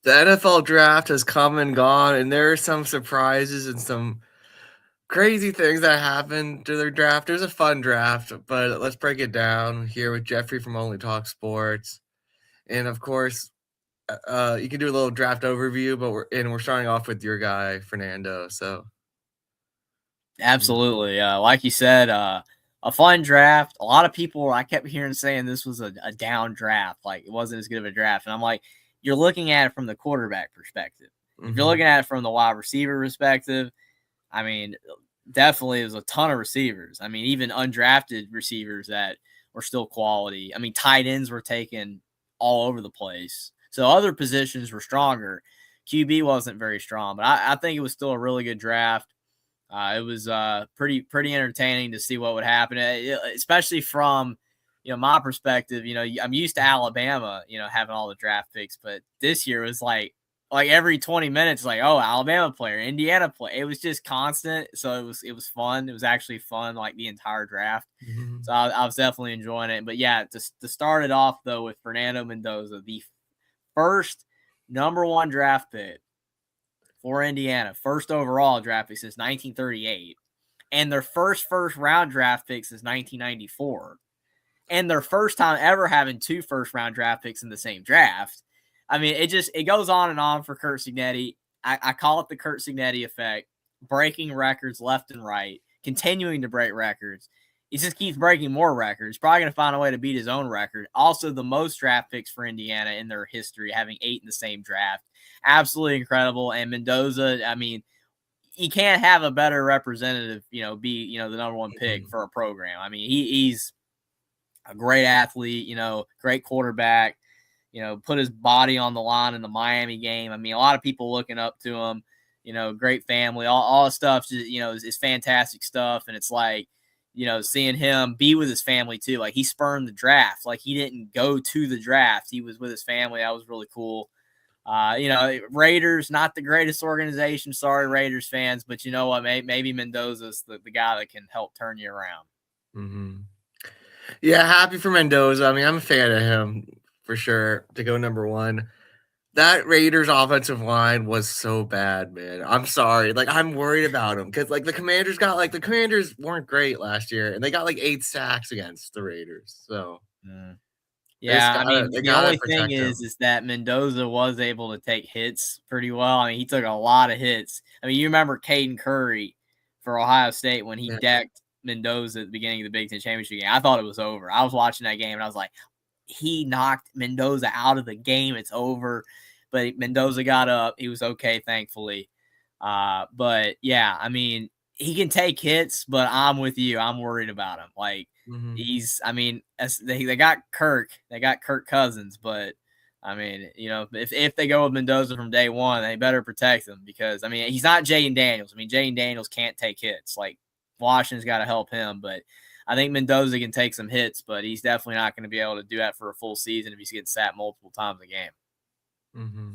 The NFL draft has come and gone, and there are some surprises and some crazy things that happened to their draft. It was a fun draft, but let's break it down here with Jeffrey from Only Talk Sports. And of course, you can do a little draft overview, but we're starting off with your guy Fernando. So Absolutely. Like you said, a fun draft. A lot of people, I kept hearing saying this was a down draft, like it wasn't as good of a draft. And I'm like, you're looking at it from the quarterback perspective. If you're mm-hmm. looking at it from the wide receiver perspective, I mean, definitely there's a ton of receivers. I mean, even undrafted receivers that were still quality. I mean, tight ends were taken all over the place. So other positions were stronger. QB wasn't very strong, but I think it was still a really good draft. It was pretty entertaining to see what would happen, especially from my perspective. I'm used to Alabama, having all the draft picks, but this year was like every 20 minutes, like, oh, Alabama player, Indiana player. It was just constant, so it was fun. It was actually fun, like the entire draft. Mm-hmm. So I was definitely enjoying it. But yeah, to start it off though with Fernando Mendoza, the first number one draft pick for Indiana, first overall draft pick since 1938, and their first round draft pick since 1994, and their first time ever having two first round draft picks in the same draft. I mean, it goes on and on for Curt Cignetti. I call it the Curt Cignetti effect, breaking records left and right, continuing to break records. He just keeps breaking more records. Probably going to find a way to beat his own record. Also, the most draft picks for Indiana in their history, having 8 in the same draft. Absolutely incredible. And Mendoza, I mean, you can't have a better representative, be, the number one pick for a program. I mean, he's a great athlete, great quarterback, put his body on the line in the Miami game. I mean, a lot of people looking up to him, great family, all stuff, is fantastic stuff. And it's like, seeing him be with his family too. Like he spurned the draft. Like he didn't go to the draft. He was with his family. That was really cool. Raiders, not the greatest organization. Sorry, Raiders fans, but you know what? Maybe Mendoza's the guy that can help turn you around. Mm-hmm. Yeah, happy for Mendoza. I mean, I'm a fan of him for sure to go number one. That Raiders offensive line was so bad, man. I'm sorry. Like, I'm worried about them because, like, the Commanders weren't great last year, and they got like 8 sacks against the Raiders. So, Yeah, I mean, they the gotta only thing protect him. is that Mendoza was able to take hits pretty well. I mean, he took a lot of hits. I mean, you remember Caden Curry for Ohio State when he Yeah. decked Mendoza at the beginning of the Big Ten championship game. I thought it was over. I was watching that game and I was like, he knocked Mendoza out of the game. It's over. But Mendoza got up. He was okay, thankfully. But yeah, I mean, he can take hits, but I'm with you. I'm worried about him. Like, I mean, they got Kirk Cousins, but I mean, if they go with Mendoza from day one, they better protect him because I mean, he's not Jaden Daniels. I mean, Jaden Daniels can't take hits. Like Washington's got to help him, but I think Mendoza can take some hits, but he's definitely not going to be able to do that for a full season if he's getting sat multiple times a game. Mm-hmm.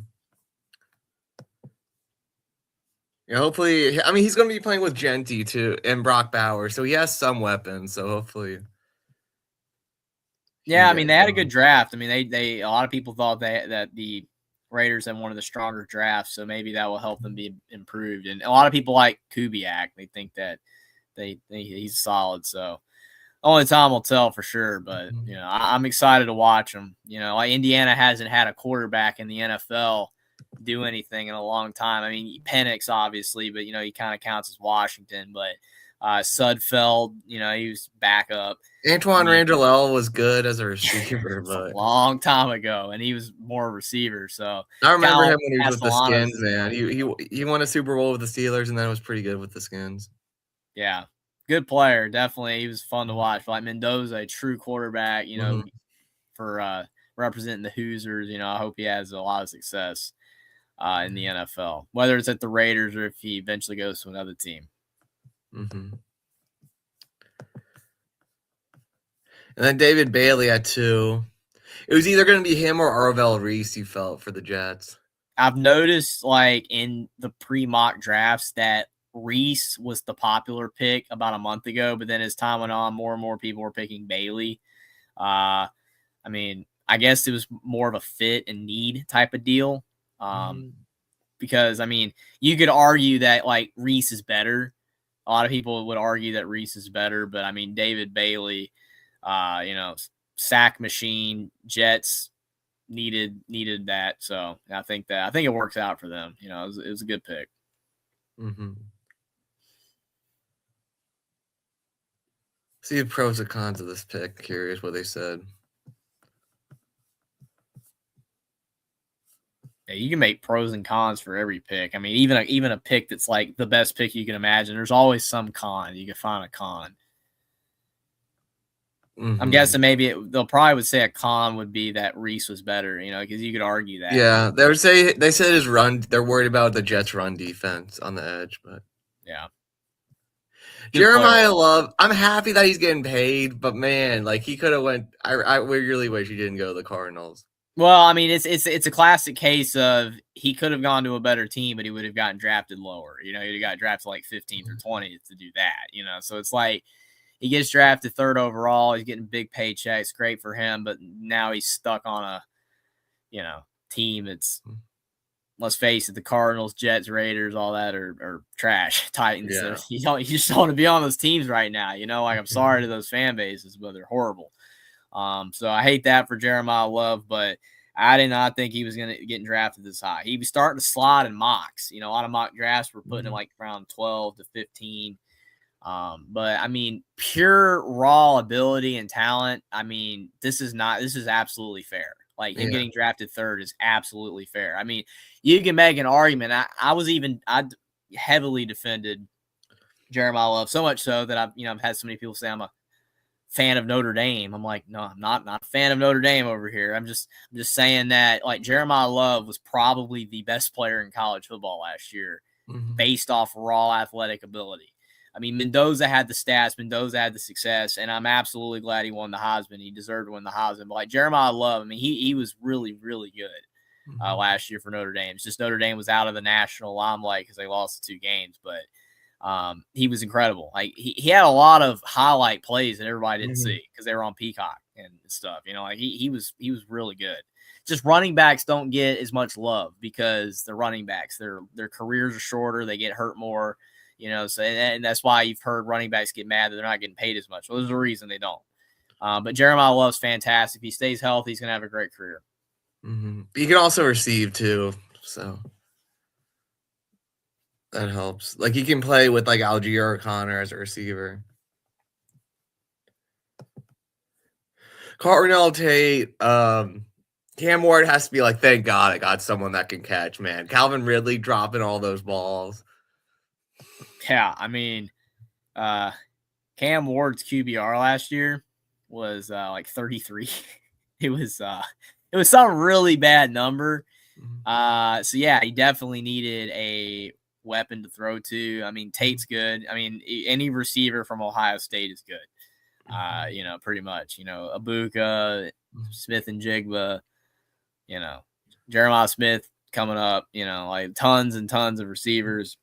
Yeah, hopefully. I mean, he's going to be playing with Genty too and Brock Bowers, so he has some weapons. So hopefully, he can Yeah, I get mean, it they had a good going. draft. I mean, they a lot of people thought that the Raiders had one of the stronger drafts, so maybe that will help them be improved. And a lot of people like Kubiak. They think that he's solid. So only time will tell for sure. But I'm excited to watch him. Like Indiana hasn't had a quarterback in the NFL do anything in a long time. I mean, Penix obviously, but he kind of counts as Washington. But Sudfeld, he was backup. I Antoine mean, Randall was good as a receiver, it's a but long time ago, and he was more a receiver. So I remember him Cal when he was with the Castellanos Skins, is man. another good one. He won a Super Bowl with the Steelers, and then was pretty good with the Skins. Yeah, good player. Definitely, he was fun to watch. Like Mendoza, a true quarterback. For representing the Hoosiers. I hope he has a lot of success in the NFL, whether it's at the Raiders or if he eventually goes to another team. Mm-hmm. And then David Bailey at 2. It was either going to be him or Arvell Reese, you felt, for the Jets. I've noticed, like, in the pre-mock drafts that Reese was the popular pick about a month ago, but then as time went on, more and more people were picking Bailey. I mean, I guess it was more of a fit and need type of deal. Because I mean, you could argue that like Reese is better. A lot of people would argue that Reese is better, but I mean, David Bailey, sack machine, Jets needed that. So I think it works out for them. It was a good pick. Mm-hmm. See the pros and cons of this pick. Curious what they said. Yeah, you can make pros and cons for every pick. I mean, even a pick that's like the best pick you can imagine, there's always some con. You can find a con. Mm-hmm. I'm guessing maybe they'll probably would say a con would be that Reese was better, because you could argue that. Yeah, they said his run. They're worried about the Jets' run defense on the edge, but yeah. Jeremiah Love, I'm happy that he's getting paid, but man, like he could have went. I really wish he didn't go to the Cardinals. Well, I mean, it's a classic case of he could have gone to a better team, but he would have gotten drafted lower. He'd have got drafted like 15th or 20th to do that. So it's like he gets drafted 3rd overall. He's getting big paychecks, great for him, but now he's stuck on a team that's, let's face it, the Cardinals, Jets, Raiders, all that are trash. Titans. Yeah. You just don't want to be on those teams right now. Like I'm sorry to those fan bases, but they're horrible. So I hate that for Jeremiah Love, but I did not think he was going to get drafted this high. He was starting to slide in mocks. A lot of mock drafts were putting him like around 12 to 15. But I mean, pure raw ability and talent. I mean, this is absolutely fair. Like him getting drafted 3rd is absolutely fair. I mean, you can make an argument. I heavily defended Jeremiah Love, so much so that I've had so many people say I'm a fan of Notre Dame. I'm like, no, I'm not a fan of Notre Dame over here. I'm just saying that like Jeremiah Love was probably the best player in college football last year based off raw athletic ability. I mean, Mendoza had the stats, Mendoza had the success, and I'm absolutely glad he won the Heisman. He deserved to win the Heisman. But like Jeremiah Love, I mean, he was really, really good last year for Notre Dame. It's just Notre Dame was out of the national limelight because they lost the 2 games, but he was incredible. Like he had a lot of highlight plays that everybody didn't see because they were on Peacock and stuff. Like he was really good. Just running backs don't get as much love because they're running backs. Their careers are shorter. They get hurt more. So and that's why you've heard running backs get mad that they're not getting paid as much. Well, there's a reason they don't. But Jeremiah Love's fantastic. If he stays healthy, he's gonna have a great career. He can also receive too, so that helps. Like he can play with like Algier O'Connor as a receiver. Carnell Tate, Cam Ward has to be like, thank God I got someone that can catch, man. Calvin Ridley dropping all those balls. Yeah, I mean, Cam Ward's QBR last year was like 33. It was some really bad number. So yeah, he definitely needed a weapon to throw to. I mean, Tate's good. I mean, any receiver from Ohio State is good. Pretty much. Abuka, Smith and Jigba, Jeremiah Smith coming up, like tons and tons of receivers.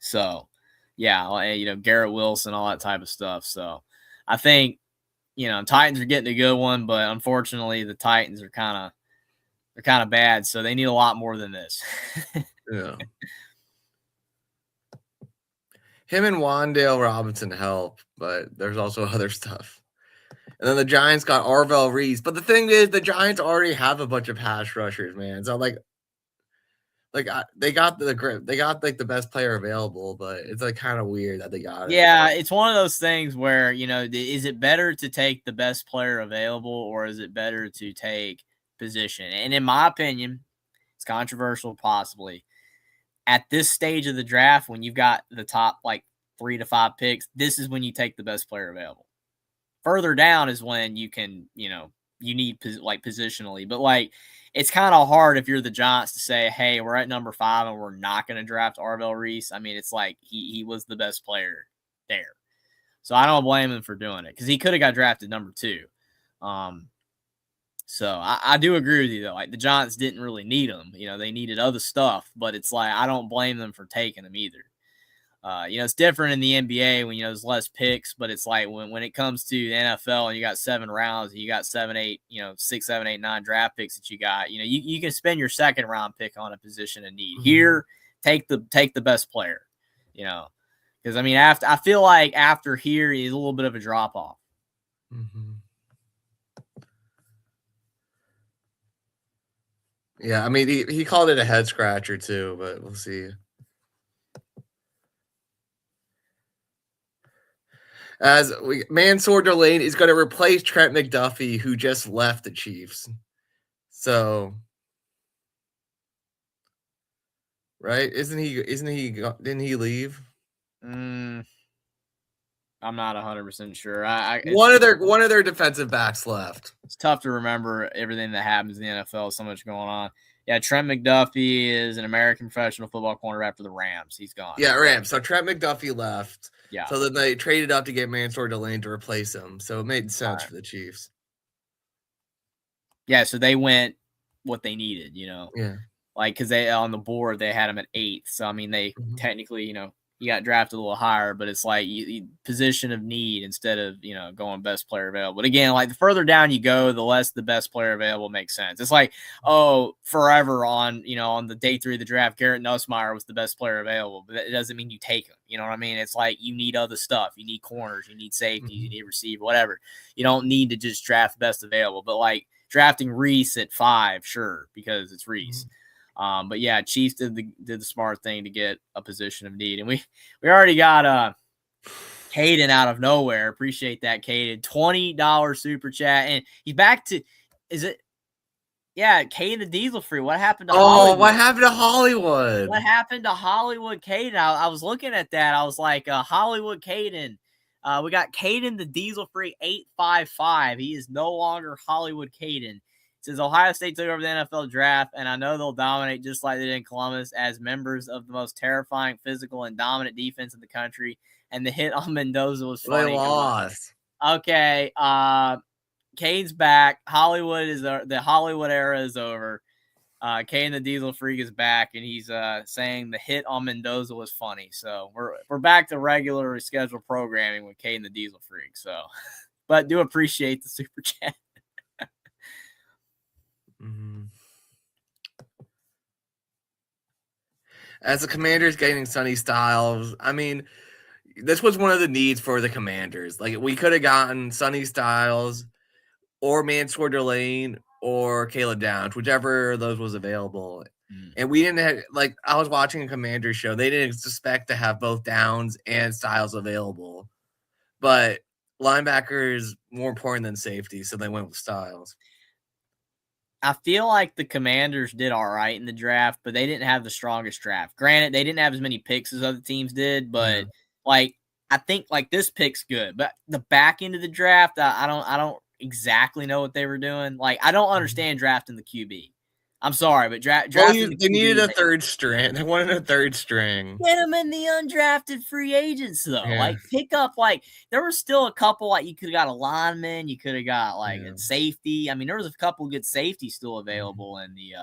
So, yeah, Garrett Wilson, all that type of stuff. So, I think, Titans are getting a good one, but unfortunately, the Titans are kind of bad. So they need a lot more than this. Yeah. Him and Wan'Dale Robinson help, but there's also other stuff. And then the Giants got Arvell Reese, but the thing is, the Giants already have a bunch of pass rushers, man. So they got the best player available, but it's like kind of weird that they got it. Yeah, it's one of those things where, is it better to take the best player available or is it better to take position? And in my opinion, it's controversial possibly. At this stage of the draft, when you've got the top like 3 to 5 picks, this is when you take the best player available. Further down is when you can, you need like positionally, but like it's kind of hard if you're the Giants to say, hey, we're at number 5 and we're not going to draft Arvell Reese. I mean, it's like he was the best player there. So I don't blame him for doing it because he could have got drafted number 2. So I do agree with you, though. Like the Giants didn't really need him. They needed other stuff, but it's like I don't blame them for taking him either. It's different in the NBA when, there's less picks, but it's like when it comes to the NFL and you got 7 rounds and you got 7, 8, 6, 7, 8, 9 draft picks that you got, you can spend your second round pick on a position of need. Here, take the best player, because I feel like after here is a little bit of a drop off. Yeah, he called it a head scratcher too, but we'll see. As Mansour Delane is going to replace Trent McDuffie, who just left the Chiefs. So, right? Didn't he leave? I'm not 100% sure. One of their defensive backs left. It's tough to remember everything that happens in the NFL. So much going on. Yeah, Trent McDuffie is an American professional football cornerback for the Rams. He's gone. Yeah, Rams. So Trent McDuffie left. Yeah. So then they traded up to get Mansour Delane to replace him. So it made sense for the Chiefs. Yeah, so they went what they needed, Yeah. Like, because they on the board they had him at 8th. So they technically, he got drafted a little higher, but it's like position of need instead of going best player available. But again, like the further down you go, the less the best player available makes sense. It's like forever on on the day 3 of the draft, Garrett Nussmeier was the best player available, but it doesn't mean you take him. You know what I mean? It's like you need other stuff. You need corners, you need safety, you need receiver, whatever. You don't need to just draft best available. But like drafting Reese at 5, sure, because it's Reese. But yeah, Chiefs did the smart thing to get a position of need, and we already got Caden out of nowhere. Appreciate that, Caden. $20 super chat, and he's back to Caden the Diesel Free. What happened to Hollywood? What happened to Hollywood? What happened to Hollywood Caden? I was looking at that. I was like, Hollywood Caden. We got Caden the Diesel Free 855. He is no longer Hollywood Caden. Says Ohio State took over the NFL draft, and I know they'll dominate just like they did in Columbus as members of the most terrifying, physical, and dominant defense in the country. And the hit on Mendoza was funny. They lost. Okay, Cade's back. The Hollywood era is over. Kane the Diesel Freak is back, and he's saying the hit on Mendoza was funny. So we're back to regularly scheduled programming with Kane the Diesel Freak. So, but do appreciate the super chat. As the Commanders getting Sonny Styles, this was one of the needs for the Commanders. Like, we could have gotten Sonny Styles or Mansour Delane or Caleb Downs, whichever of those was available. And we didn't have, I was watching a Commanders show. They didn't expect to have both Downs and Styles available. But linebacker is more important than safety, so they went with Styles. I feel like the Commanders did all right in the draft, but they didn't have the strongest draft. Granted, they didn't have as many picks as other teams did, but I think this pick's good. But the back end of the draft, I don't exactly know what they were doing. I don't understand drafting the QB. I'm sorry, but drafting they needed a third string. They wanted a third string. Get them in the undrafted free agents, though. Yeah. Pick up, there were still a couple, you could have got a lineman. You could have got, a safety. There was a couple good safeties still available in the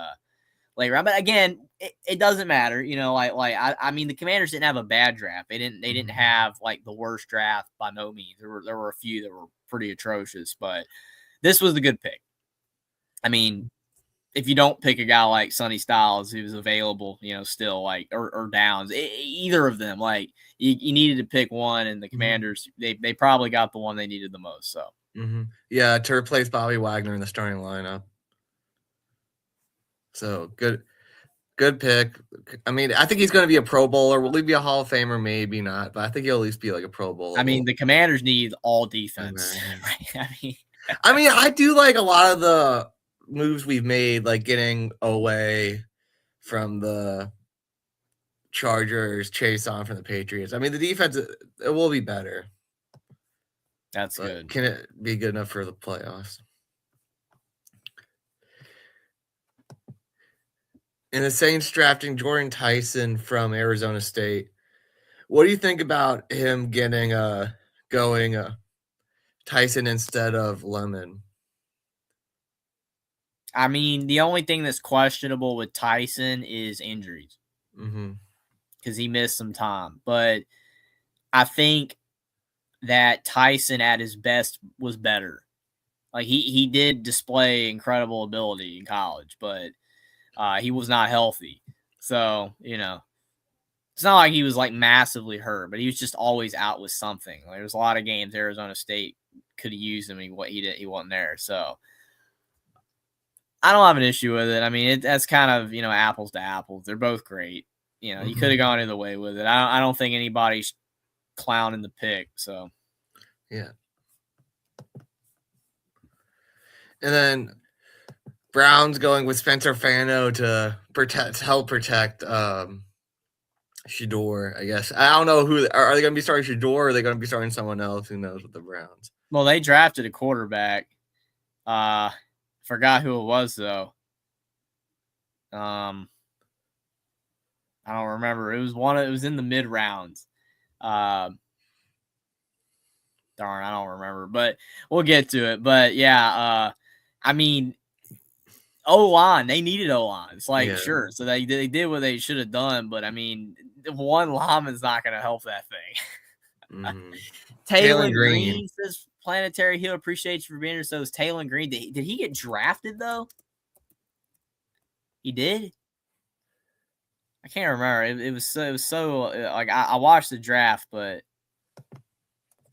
late round. But, again, it doesn't matter. The Commanders didn't have a bad draft. They didn't have, the worst draft by no means. There were a few that were pretty atrocious. But this was a good pick. If you don't pick a guy like Sonny Styles, who's available, still or Downs, either of them, you needed to pick one, and the Commanders, they probably got the one they needed the most. So, yeah, to replace Bobby Wagner in the starting lineup. So good pick. I think he's going to be a Pro Bowler. Will he be a Hall of Famer? Maybe not, but I think he'll at least be a Pro Bowler. The Commanders need all defense. I do like a lot of the moves we've made, like getting away from the Chargers, Chase on from the Patriots. The defense, it will be better. That's good. Can it be good enough for the playoffs? And the Saints drafting Jordan Tyson from Arizona State. What do you think about him getting going Tyson instead of Lemon? The only thing that's questionable with Tyson is injuries. because he missed some time. But I think that Tyson at his best was better. Like he did display incredible ability in college, but he was not healthy. So, it's not like he was like massively hurt, but he was just always out with something. Like, there's a lot of games Arizona State could have used him. He wasn't there. So I don't have an issue with it. I mean, that's kind of, apples to apples. They're both great. You could have gone either way with it. I don't think anybody's clowning the pick. So yeah. And then Browns going with Spencer Fano to help protect Shedeur, I guess. I don't know who are they going to be starting Shedeur, or are they going to be starting someone else? Who knows with the Browns? Well, they drafted a quarterback. Forgot who it was though. I don't remember. It was in the mid rounds. Darn, I don't remember, but we'll get to it. But yeah, I mean, O-line, they needed O-line. It's like, sure. So they did what they should have done, but I mean, one lineman's not going to help that thing. Mm-hmm. Taylor Green says, Planetary Hill, appreciate you for being here. So is Taylor Green. Did he get drafted though? He did? I can't remember. It was so like I watched the draft, but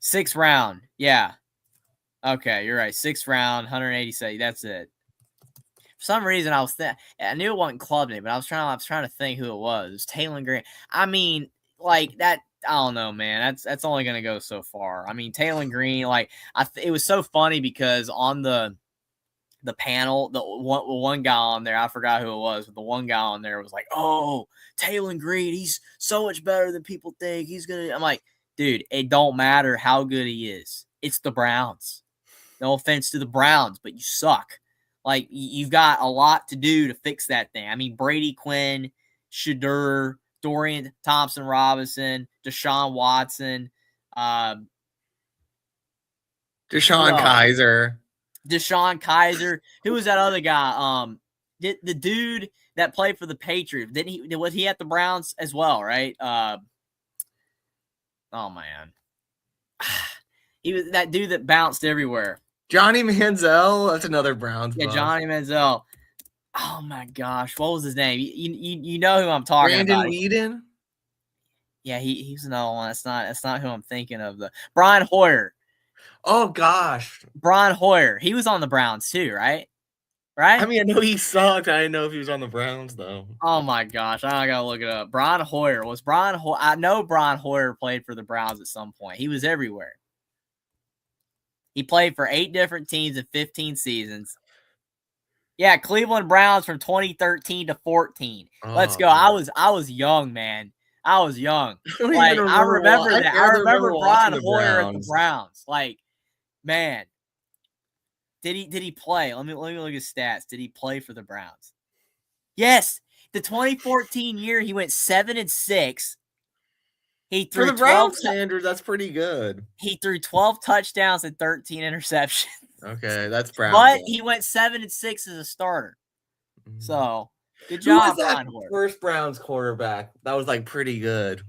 6th round. Yeah. Okay, you're right. 6th round, 187. That's it. For some reason, I knew it wasn't Club name, but I was trying to think who it was. It was Taylor Green. I mean, like that. I don't know, man. That's only gonna go so far. I mean, Taylor Green. Like it was so funny because on the panel, the one guy on there, I forgot who it was, but the one guy on there was like, "Oh, Taylor Green, he's so much better than people think. He's gonna." I'm like, dude, it don't matter how good he is. It's the Browns. No offense to the Browns, but you suck. Like, you've got a lot to do to fix that thing. I mean, Brady Quinn, Shedeur, Dorian Thompson-Robinson, Deshaun Watson, DeShone Kizer. DeShone Kizer. Who was that other guy? The dude that played for the Patriots, was he at the Browns as well, right? Oh man. He was that dude that bounced everywhere. Johnny Manziel, that's another Browns. Yeah, Johnny Manziel. Oh my gosh, what was his name? You know who I'm talking about? Brandon Weeden. Yeah, he's another one. That's not who I'm thinking of. The Brian Hoyer. Oh gosh, Brian Hoyer. He was on the Browns too, right? Right? I mean, I know he sucked. I didn't know if he was on the Browns though. Oh my gosh, I gotta look it up. Brian Hoyer was Brian. I know Brian Hoyer played for the Browns at some point. He was everywhere. He played for 8 different teams in 15 seasons. Yeah, Cleveland Browns from 2013 to 14. Let's go. Man. I was young, man. I was young. I remember that. I remember Brian Hoyer at the Browns. Like, man. Did he play? Let me look at his stats. Did he play for the Browns? Yes. The 2014 year, he went 7-6. He threw for the Browns standards, that's pretty good. He threw 12 touchdowns and 13 interceptions. Okay, that's Brown. But he went 7-6 as a starter. Mm-hmm. So, good job. Who was that first Browns quarterback? That was like pretty good.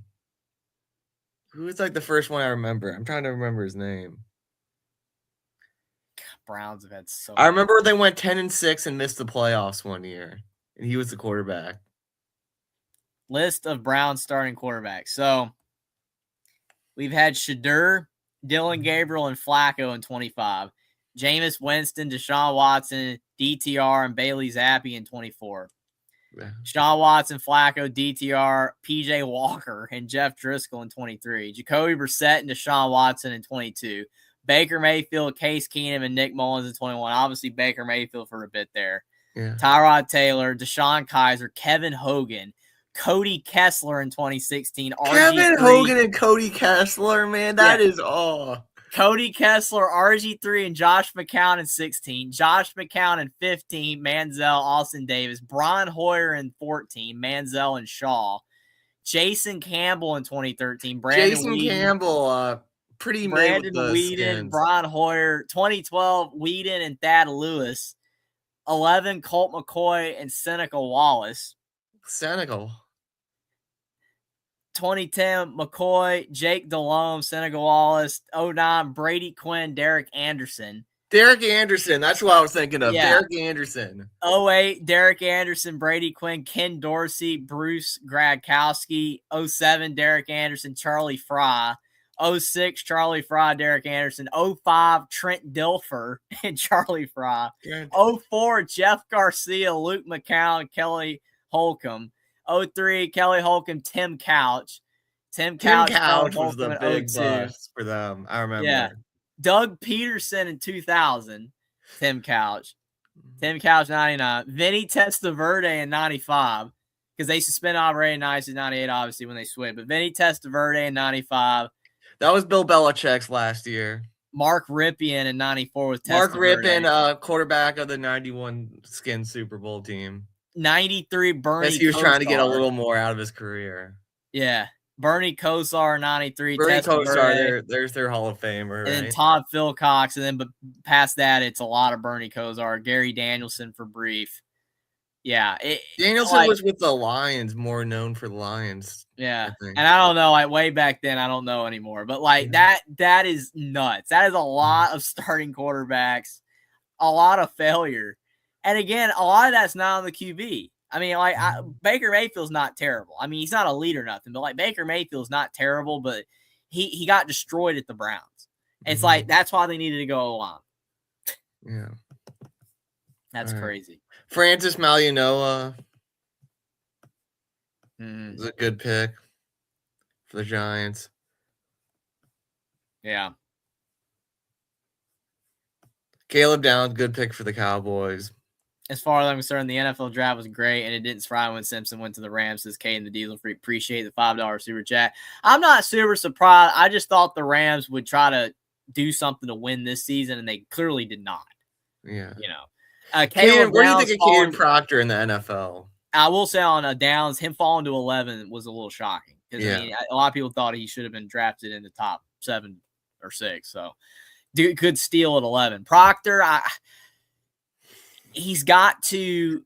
Who was like the first one I remember? I'm trying to remember his name. Browns have had so. I remember they went 10-6 and missed the playoffs one year, and he was the quarterback. List of Browns starting quarterbacks. So we've had Shedeur, Dylan Gabriel, and Flacco in 25. Jameis Winston, Deshaun Watson, DTR, and Bailey Zappi in 24. Yeah. Deshaun Watson, Flacco, DTR, PJ Walker, and Jeff Driscoll in 23. Jacoby Brissett and Deshaun Watson in 22. Baker Mayfield, Case Keenum, and Nick Mullins in 21. Obviously, Baker Mayfield for a bit there. Yeah. Tyrod Taylor, DeShone Kizer, Kevin Hogan, Cody Kessler in 2016. Kevin Hogan and Cody Kessler, man, that is all. Cody Kessler, RG3, and Josh McCown in 16. Josh McCown in 15. Manziel, Austin Davis. Brian Hoyer in 14. Manziel and Shaw. Jason Campbell in 2013. Jason Campbell, pretty Brandon Weeden, Brian Hoyer. 2012, Weeden and Thad Lewis. 11, Colt McCoy and Seneca Wallace. Seneca. 2010, McCoy, Jake Delhomme, Senegal Wallace. 09, Brady Quinn, Derek Anderson. Derek Anderson. That's what I was thinking of. Yeah. Derek Anderson. 08, Derek Anderson, Brady Quinn, Ken Dorsey, Bruce Gradkowski. 07, Derek Anderson, Charlie Fry. 06, Charlie Fry, Derek Anderson. 05, Trent Dilfer and Charlie Fry. Good. 04, Jeff Garcia, Luke McCown, Kelly Holcomb. 03, Kelly Holcomb, Tim Couch. Tim Couch was the big 02. bust for them. I remember. Yeah. Doug Peterson in 2000, Tim Couch. Tim Couch, 99. Vinny Testaverde in 95, because they suspended Aubrey Nice in 98, obviously, when they switched. But Vinny Testaverde in 95. That was Bill Belichick's last year. Mark Ripien in 94 with Testaverde. Mark Ripien, quarterback of the 91 Skins Super Bowl team. 93, Bernie Guess he was Kosar. trying to get a little more out of his career. Yeah. Bernie Kosar, 93. Bernie Kosar, there's their Hall of Famer. And then Todd Philcox. And then but past that, it's a lot of Bernie Kosar. Gary Danielson for brief. Yeah. Danielson was with the Lions, more known for the Lions. Yeah. And I don't know, like way back then, I don't know anymore. But like that is nuts. That is a lot of starting quarterbacks, a lot of failure. And again, a lot of that's not on the QB. I mean, like Baker Mayfield's not terrible. I mean, he's not elite or nothing, but like Baker Mayfield's not terrible, but he got destroyed at the Browns. It's like that's why they needed to go on. Yeah. That's crazy. Francis Malianoa is a good pick for the Giants. Yeah. Caleb Downs, good pick for the Cowboys. As far as I'm concerned, the NFL draft was great, and it didn't surprise when Simpson went to the Rams. Says Kate and the Diesel Freak. Appreciate the $5 super chat. I'm not super surprised. I just thought the Rams would try to do something to win this season, and they clearly did not. Yeah. You know. What do you think of Caden Proctor in the NFL? I will say on Downs, him falling to 11 was a little shocking. Because I mean, a lot of people thought he should have been drafted in the top 7 or 6. So, good steal at 11. Proctor, he's got to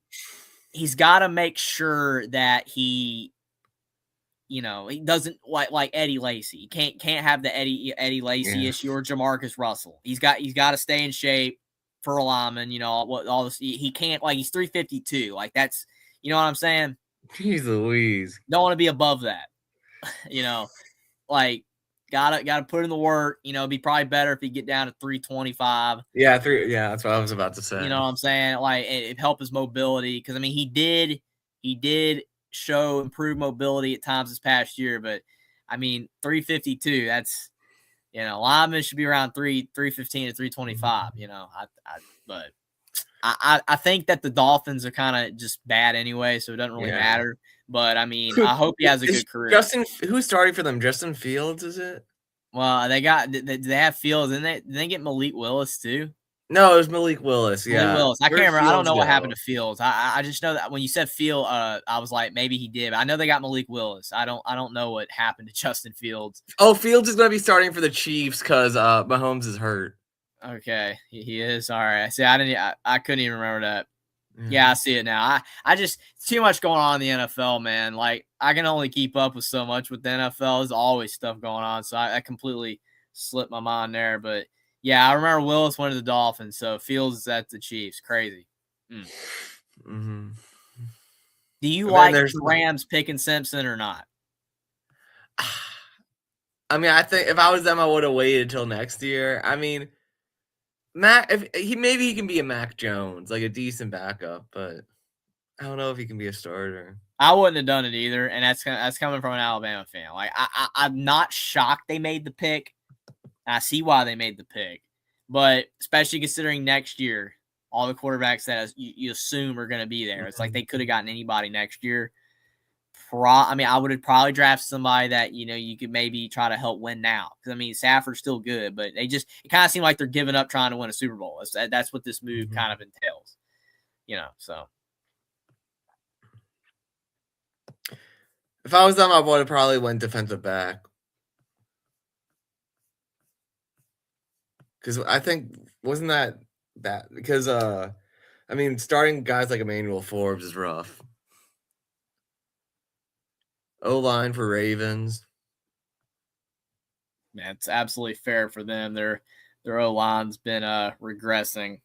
make sure that he, you know, he doesn't like Eddie Lacy. He can't have the Eddie Lacy issue or Jamarcus Russell. He's got to stay in shape for a lineman. You know, all this. He can't, like, he's 352. Like, that's, you know what I'm saying? Jeez Louise. Don't want to be above that. You know, like, Gotta put in the work. You know, it'd be probably better if he get down to 325. Yeah, that's what I was about to say. You know what I'm saying? Like, it helped his mobility, because I mean, he did show improved mobility at times this past year, but I mean, 352. That's, you know, linemen should be around 315 to 325. You know, but I think that the Dolphins are kind of just bad anyway, so it doesn't really matter. But I mean, I hope he has a good career. Who's starting for them? Justin Fields, is it? Well, they have Fields, and did they get Malik Willis too? No, it was Malik Willis. Yeah, Malik Willis. I can't remember. I don't know what happened to Fields. I just know that when you said Field, I was like, maybe he did. But I know they got Malik Willis. I don't know what happened to Justin Fields. Oh, Fields is going to be starting for the Chiefs because Mahomes is hurt. Okay, he is. All right. See, I couldn't even remember that. Yeah, I see it now. I just, it's too much going on in the NFL, man. Like, I can only keep up with so much with the NFL. There's always stuff going on, so I completely slipped my mind there. But yeah, I remember Willis went to the Dolphins, so Fields is at the Chiefs. Crazy. Do you like the Rams picking Simpson or not? I mean, I think if I was them, I would have waited until next year. I mean, maybe he can be a Mac Jones, like a decent backup, but I don't know if he can be a starter. I wouldn't have done it either, and that's coming from an Alabama fan. Like, I'm not shocked they made the pick. I see why they made the pick, but especially considering next year, all the quarterbacks that you assume are going to be there, it's like they could have gotten anybody next year. I mean, I would have probably drafted somebody that, you know, you could maybe try to help win now. Because, I mean, Stafford's still good, but it kind of seemed like they're giving up trying to win a Super Bowl. That's what this move kind of entails, you know, so. If I was them, I would have probably went defensive back. Because I think, wasn't that bad? Because, I mean, starting guys like Emmanuel Forbes is rough. O-line for Ravens. Man, it's absolutely fair for them. Their O-line's been regressing.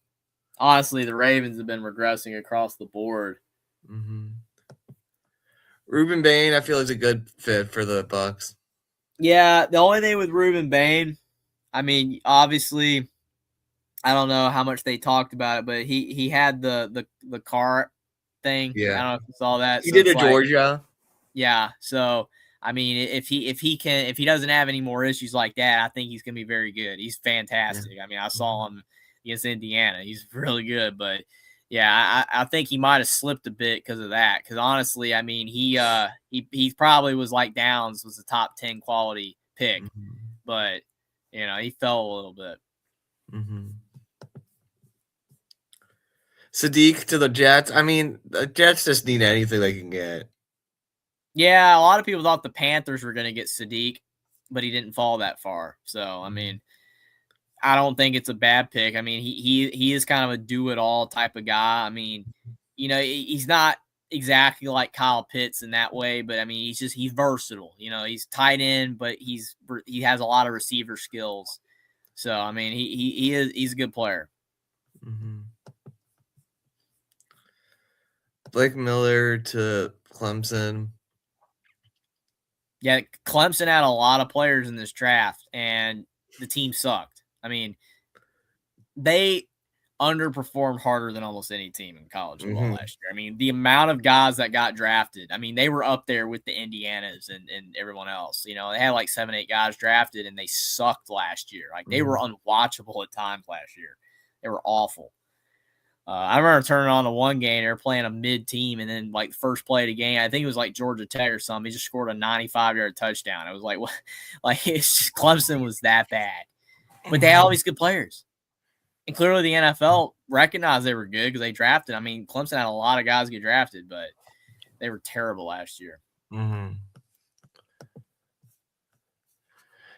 Honestly, the Ravens have been regressing across the board. Mm-hmm. Ruben Bain, I feel, is a good fit for the Bucks. Yeah, the only thing with Ruben Bain, I mean, obviously, I don't know how much they talked about it, but he had the car thing. Yeah, I don't know if you saw that. he So did it's a like, Georgia. yeah. So I mean, if he doesn't have any more issues like that, I think he's gonna be very good. He's fantastic. Yeah. I mean, I saw him against Indiana. He's really good, but yeah, I think he might have slipped a bit because of that. Because honestly, I mean, he probably was like Downs was a top 10 quality pick, Mm-hmm. but he fell a little bit. Mm-hmm. Sadiq to the Jets. I mean, the Jets just need anything they can get. Yeah, a lot of people thought the Panthers were going to get Sadiq, but he didn't fall that far. So, I mean, I don't think it's a bad pick. I mean, he is kind of a do it all type of guy. I mean, he's not exactly like Kyle Pitts in that way, but I mean, he's versatile. He's tight end, but he has a lot of receiver skills. So, I mean, he's a good player. Mm-hmm. Blake Miller to Clemson. Yeah, Clemson had a lot of players in this draft, and the team sucked. I mean, they underperformed harder than almost any team in college football last year. I mean, the amount of guys that got drafted, I mean, they were up there with the Indianas and everyone else. They had like 7, 8 guys drafted, and they sucked last year. Like, they were unwatchable at times last year. They were awful. I remember turning on the one game, they were playing a mid-team, and then, like, first play of the game, I think it was like Georgia Tech or something. He just scored a 95-yard touchdown. It was like, what? Like, it's just Clemson was that bad. But they had all these good players. And clearly the NFL recognized they were good because they drafted. I mean, Clemson had a lot of guys get drafted, but they were terrible last year. Mm-hmm.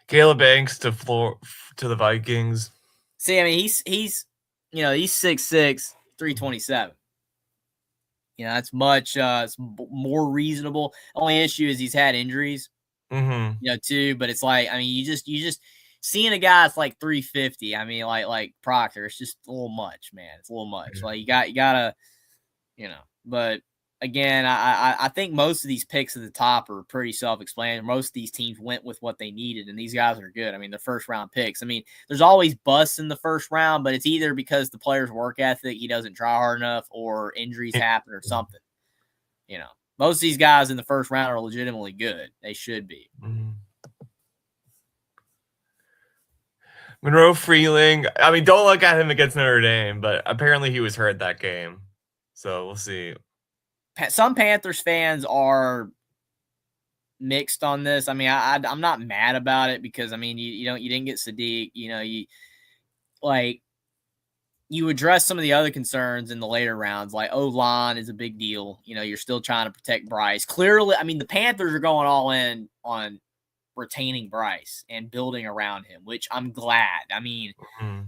Caleb Banks to the Vikings. See, I mean, he's 6'6", 327. That's much it's more reasonable. Only issue is he's had injuries, too. But it's like, I mean, you just seeing a guy that's like 350. I mean, like Proctor, it's just a little much, man. It's a little much. Like you gotta, But again, I think most of these picks at the top are pretty self-explanatory. Most of these teams went with what they needed, and these guys are good. I mean, they're first-round picks. I mean, there's always busts in the first round, but it's either because the player's work ethic, he doesn't try hard enough, or injuries happen or something. Most of these guys in the first round are legitimately good. They should be. Mm-hmm. Monroe Freeling. I mean, don't look at him against Notre Dame, but apparently he was hurt that game. So we'll see. Some Panthers fans are mixed on this. I mean, I'm not mad about it because, I mean, you didn't get Sadiq. You address some of the other concerns in the later rounds, like O-line is a big deal. You're still trying to protect Bryce. Clearly, I mean, the Panthers are going all in on retaining Bryce and building around him, which I'm glad. I mean,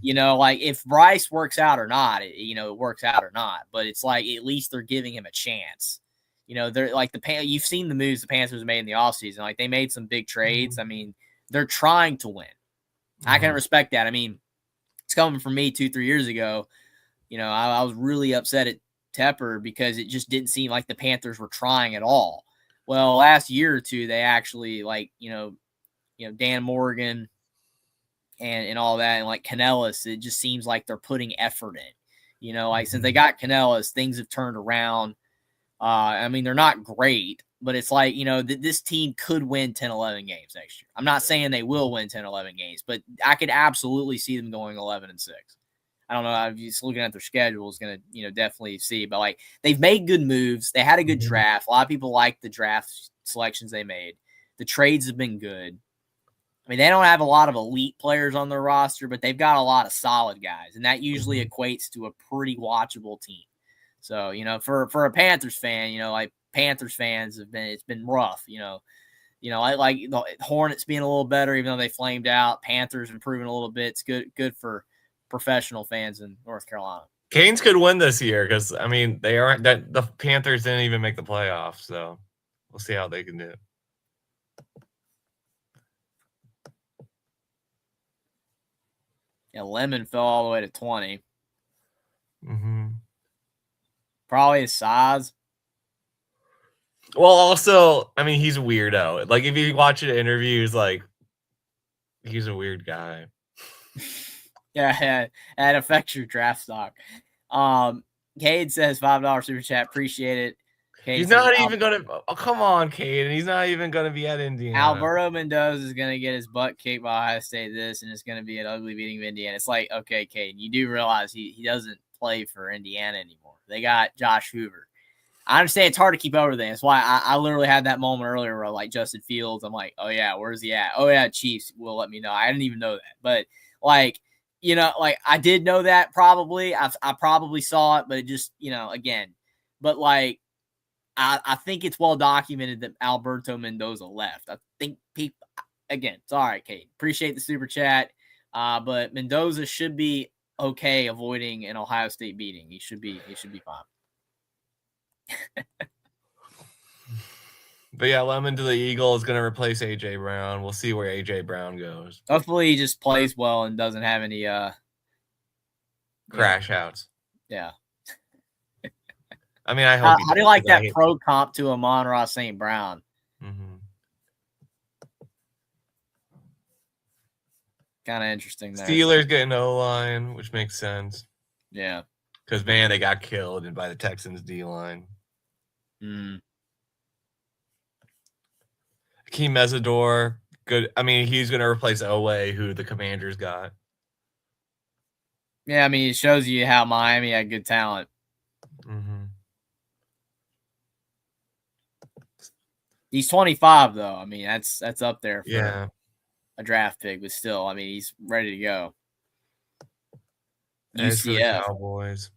like if Bryce works out or not, it works out or not. But it's like at least they're giving him a chance. They're like you've seen the moves the Panthers made in the offseason. Like they made some big trades. I mean, they're trying to win. I can respect that. I mean, it's coming from me 2-3 years ago. I was really upset at Tepper because it just didn't seem like the Panthers were trying at all. Well, last year or two, they actually Dan Morgan and all that, and like Canellis, it just seems like they're putting effort in. Like since they got Canellis, things have turned around. I mean, they're not great, but it's like, this team could win 10, 11 games next year. I'm not saying they will win 10, 11 games, but I could absolutely see them going 11-6. I don't know. I'm just looking at their schedule is going to, definitely see. But, like, they've made good moves. They had a good draft. A lot of people like the draft selections they made. The trades have been good. I mean, they don't have a lot of elite players on their roster, but they've got a lot of solid guys. And that usually equates to a pretty watchable team. So, for a Panthers fan, like Panthers fans it's been rough, I like the Hornets being a little better, even though they flamed out. Panthers improving a little bit. It's good for professional fans in North Carolina. Canes could win this year because, I mean, they aren't that the Panthers didn't even make the playoffs. So we'll see how they can do. Yeah, Lemon fell all the way to 20. Mm-hmm. Probably his size. Well, also, I mean, he's a weirdo. Like, if you watch an interview, he's a weird guy. Yeah, that affects your draft stock. Cade says $5 super chat. Appreciate it. Cade He's says, not even gonna. Oh, come on, Cade. He's not even gonna be at Indiana. Alberto Mendoza is going to get his butt kicked by Ohio State and it's going to be an ugly beating of Indiana. It's like, okay, Cade, you do realize he doesn't play for Indiana anymore. They got Josh Hoover. I understand it's hard to keep everything. That's why I literally had that moment earlier where like Justin Fields, I'm like, oh yeah, where's he at? Oh yeah, Chiefs will let me know. I didn't even know that. But like, like I did know that probably. I probably saw it, but it just, again. But like, I think it's well documented that Alberto Mendoza left. I think people, again, it's all right, Kate. Appreciate the super chat. But Mendoza should be okay avoiding an Ohio State beating. He should be fine. But yeah, Lemon to the Eagle is going to replace AJ Brown. We'll see where AJ Brown goes. Hopefully he just plays well and doesn't have any crash outs. Yeah. I mean, I hope I do like that pro comp to Amon-Ra St. Brown. Mm-hmm. Kind of interesting there. Steelers getting O-line, which makes sense. Yeah. Because, man, they got killed by the Texans D-line. Mm. Akeem Mesidor, good. I mean, he's going to replace Oweh, who the Commanders got. Yeah, I mean, it shows you how Miami had good talent. Mm-hmm. He's 25, though. I mean, that's up there for a draft pick, but still, I mean, he's ready to go. UCF. For the Cowboys.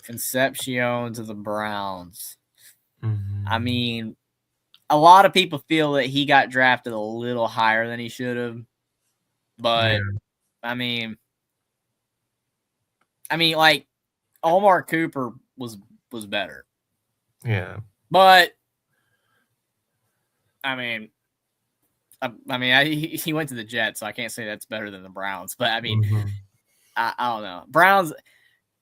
Concepcion to the Browns. Mm-hmm. I mean, a lot of people feel that he got drafted a little higher than he should have. But, I mean, like, Omar Cooper was better. Yeah. But, he went to the Jets, so I can't say that's better than the Browns. But, I mean, I don't know. Browns,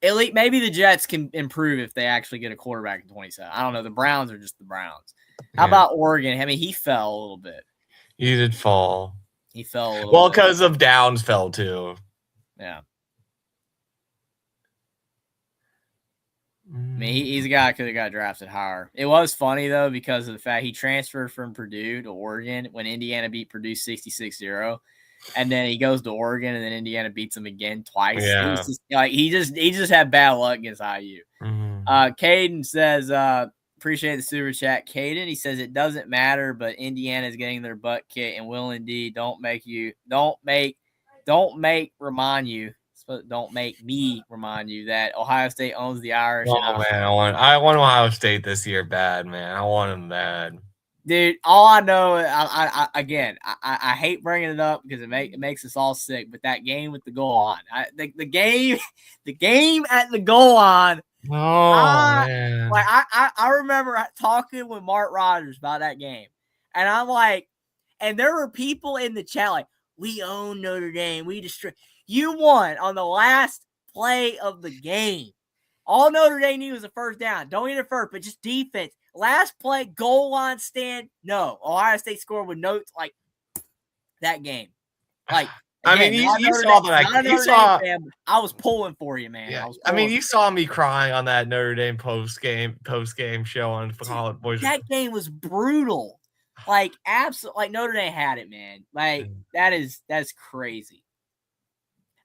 at least maybe the Jets can improve if they actually get a quarterback in 27. I don't know. The Browns are just the Browns. How about Oregon? I mean, he fell a little bit. He did fall. He fell a little bit. Well, because of Downs fell too. Yeah. I mean, he's a guy that could have got drafted higher. It was funny, though, because of the fact he transferred from Purdue to Oregon when Indiana beat Purdue 66-0. And then he goes to Oregon, and then Indiana beats him again twice. Yeah. Just, like, he just had bad luck against IU. Mm-hmm. Caden says, appreciate the super chat. Caden, he says, it doesn't matter, but Indiana is getting their butt kicked and will indeed don't make me remind you that Ohio State owns the Irish. Oh, man, I want Ohio State this year bad, man. I want them bad. Dude, all I know, I hate bringing it up because it makes us all sick. But that game with the goal line, the game at the goal line. Oh man! Like I remember talking with Mark Rogers about that game, and I'm like, and there were people in the chat like, "We own Notre Dame. We destroy." You won on the last play of the game. All Notre Dame knew was a first down. Don't need a first, but just defense. Last play, goal line stand. No, Ohio State scored with notes like that game. Like, again, you saw that. I was pulling for you, man. Yeah. You saw me crying on that Notre Dame post game show on College Boys. That game was brutal. Like, absolutely. Like, Notre Dame had it, man. Like, that's crazy.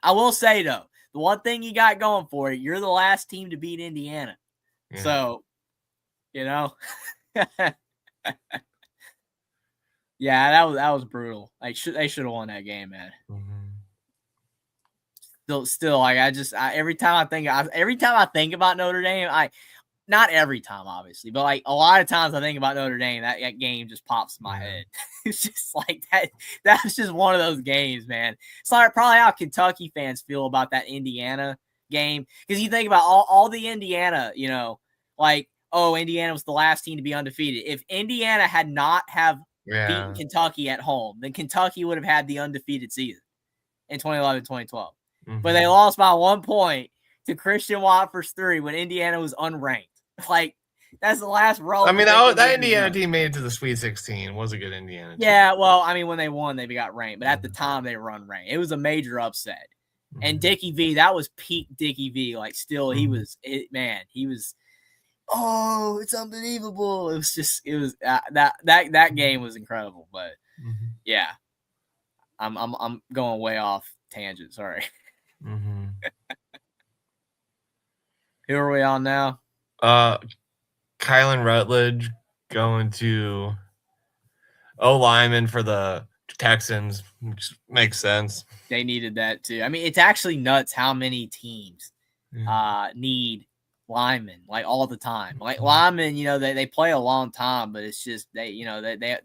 I will say, though, the one thing you got going for it, you're the last team to beat Indiana. Yeah. So, yeah, that was brutal. Like, they should have won that game, man. Mm-hmm. Still, like every time I think about Notre Dame, not every time, obviously, but like a lot of times I think about Notre Dame, that game just pops in my head. It's just like that. That's just one of those games, man. It's like probably how Kentucky fans feel about that Indiana game. Because you think about all the Indiana, like, oh, Indiana was the last team to be undefeated. If Indiana had not have beaten Kentucky at home, then Kentucky would have had the undefeated season in 2011, 2012. Mm-hmm. But they lost by 1 point to Christian Watford's 3 when Indiana was unranked. Like, that's the last relevant. I mean, that Indiana team made it to the Sweet 16. Was a good Indiana team. Yeah, well, I mean, when they won, they got ranked. But at the time, they were unranked. It was a major upset. Mm-hmm. And Dickie V, that was peak Dickie V. Like, still, he was, oh, it's unbelievable. That game was incredible. But, yeah, I'm going way off tangent. Sorry. Mm-hmm. Who are we on now? Kylan Rutledge going to O-lineman for the Texans, which makes sense. They needed that too. I mean, it's actually nuts how many teams need linemen, like all the time. Like linemen, they play a long time, but it's just they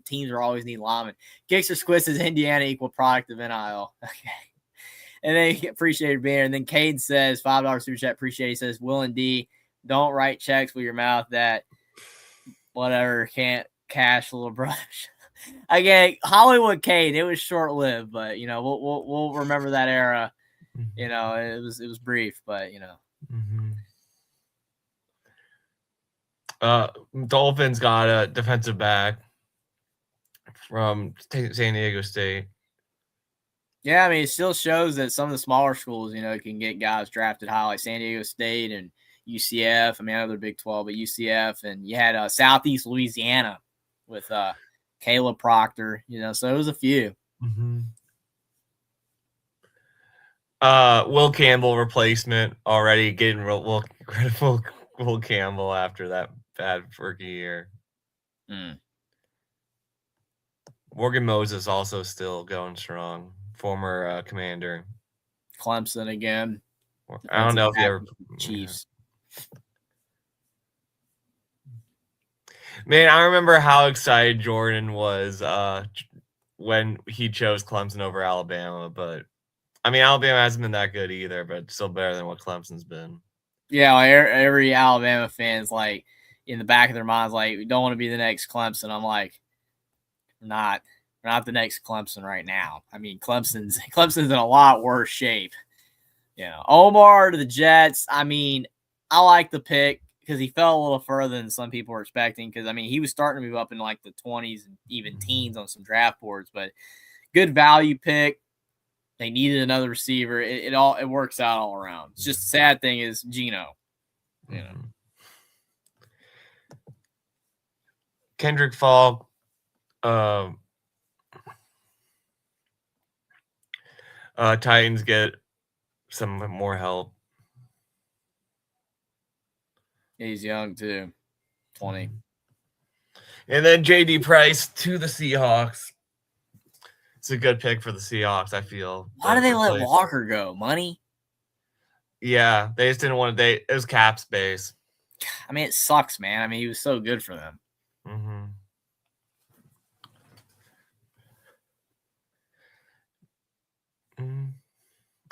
teams are always need linemen. Gixxer Squiz says Indiana equal product of NIL. Okay. And they appreciate being here. And then Cade says, $5 super chat, appreciate it. He says, Will and D, don't write checks with your mouth that whatever can't cash, little brush. Again, Hollywood Cade, it was short-lived, but we'll remember that era. It was brief, but Dolphins got a defensive back from San Diego State. Yeah, I mean, it still shows that some of the smaller schools, can get guys drafted high, like San Diego State and UCF. I mean, I know they're Big 12, but UCF. And you had Southeast Louisiana with Caleb Proctor, so it was a few. Mm-hmm. Will Campbell replacement already getting rid of Will Campbell after that bad rookie year. Morgan Moses also still going strong. Former commander. Clemson again. I don't know if he ever Chiefs. Man, I remember how excited Jordan was when he chose Clemson over Alabama, but I mean Alabama hasn't been that good either, but still better than what Clemson's been. Yeah, every Alabama fan's like in the back of their minds, like, we don't want to be the next Clemson. I'm like, we're not the next Clemson right now. I mean, Clemson's in a lot worse shape. Omar to the Jets. I mean, I like the pick because he fell a little further than some people were expecting. Because I mean, he was starting to move up in like the 20s and even teens on some draft boards. But good value pick. They needed another receiver. It works out all around. It's just the sad thing is Geno. Kendrick Falk. Titans get some more help. He's young too, 20. And then J.D. Price to the Seahawks. It's a good pick for the Seahawks, I feel. Why do they let Walker go? Money? Yeah, they just didn't want to. It was cap space. I mean, it sucks, man. I mean, he was so good for them. Mm-hmm.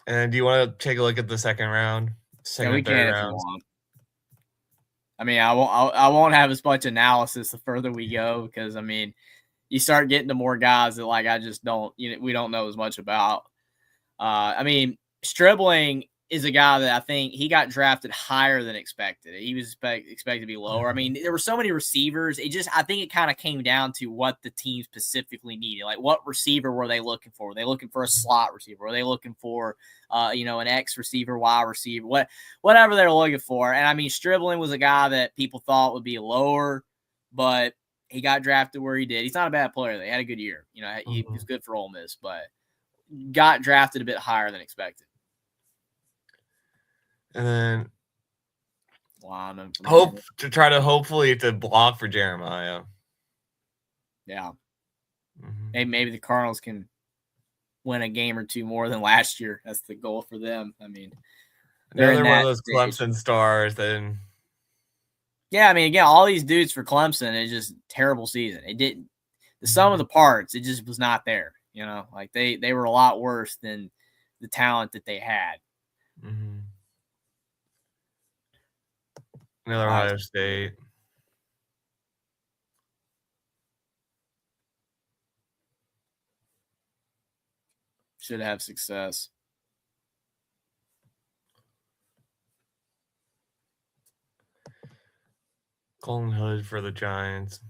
And do you want to take a look at the second round? We can if you want. I mean, I won't have as much analysis the further we go because I mean, you start getting to more guys that like I just don't. We don't know as much about. I mean, Stribling is a guy that I think he got drafted higher than expected. He was expected to be lower. I mean, there were so many receivers. I think it kind of came down to what the team specifically needed. Like, what receiver were they looking for? Were they looking for a slot receiver? Were they looking for, an X receiver, Y receiver, whatever they're looking for? And I mean, Stribling was a guy that people thought would be lower, but he got drafted where he did. He's not a bad player. They had a good year. He was good for Ole Miss, but got drafted a bit higher than expected. And then hopefully to block for Jeremiah. Yeah. Mm-hmm. Maybe the Cardinals can win a game or two more than last year. That's the goal for them. I mean, they're one of those Clemson stars. Then Yeah, I mean, again, all these dudes for Clemson, it's just terrible season. It didn't. The sum of the parts, it just was not there. You know, like they were a lot worse than the talent that they had. Mm-hmm. Another Ohio State. Should have success. Colin Hood for the Giants.